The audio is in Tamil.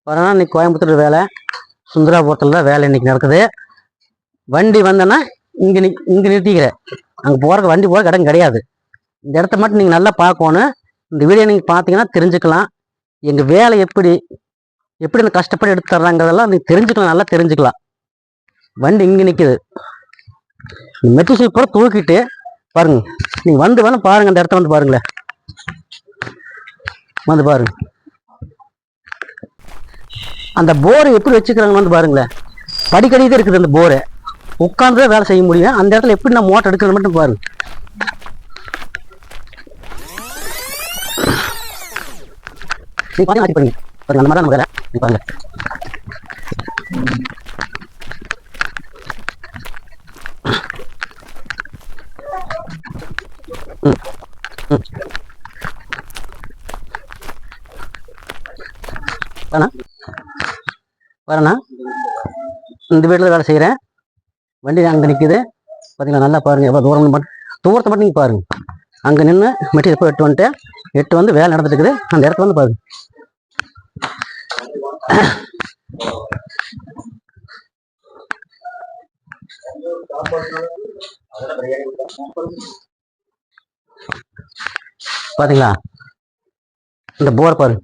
வரனா இன்னைக்கு கோயம்புத்தூர் வேலை, சுந்தராபுரத்தில் தான் வேலை இன்னைக்கு நடக்குது. வண்டி வந்தேன்னா இங்கே நிறுத்திக்கிறேன். அங்கே போகிறக்கு வண்டி போகிறக்கு இடம் கிடையாது. இந்த இடத்த மட்டும் நீங்கள் நல்லா பார்க்கணும். இந்த வீடியோ நீங்கள் பார்த்தீங்கன்னா தெரிஞ்சுக்கலாம். எங்கள் வேலை எப்படி நான் கஷ்டப்பட்டு எடுத்து தர்றாங்கிறதெல்லாம் நீங்கள் தெரிஞ்சுக்கலாம், நல்லா தெரிஞ்சுக்கலாம். வண்டி இங்கே நிற்கிது. மெட்ரோ சீப்பரை தூக்கிட்டு பாருங்க. நீங்கள் வந்து வேணும் பாருங்கள், அந்த இடத்த வந்து பாருங்களேன், வந்து பாருங்க. அந்த போரை எப்படி வச்சுக்கிறாங்கன்னு வந்து பாருங்களேன். படிக்கடி தான் இருக்குது அந்த போரை. உட்காந்து தான் வேலை செய்ய முடியும். அந்த இடத்துல எப்படி நான் மோட்டர் எடுக்கிறது மட்டும் பாருங்க. நீங்க பாருங்க, பாருங்க அந்த மாதிரி நம்ம வேலை பாருங்க. வரண்ணா இந்த வீட்டில் வேலை செய்கிறேன். வண்டி அங்கே நிற்குது பார்த்தீங்களா, நல்லா பாருங்கள். எவ்வளோ தூரத்தை மட்டும் நீங்கள் பாருங்கள். அங்கே நின்று மெட்டீரியல் போய் எட்டு வந்து வேலை நடந்துட்டு இருக்குது. அந்த இடத்துல வந்து பாருங்க. பார்த்தீங்களா இந்த போர் பாருங்க.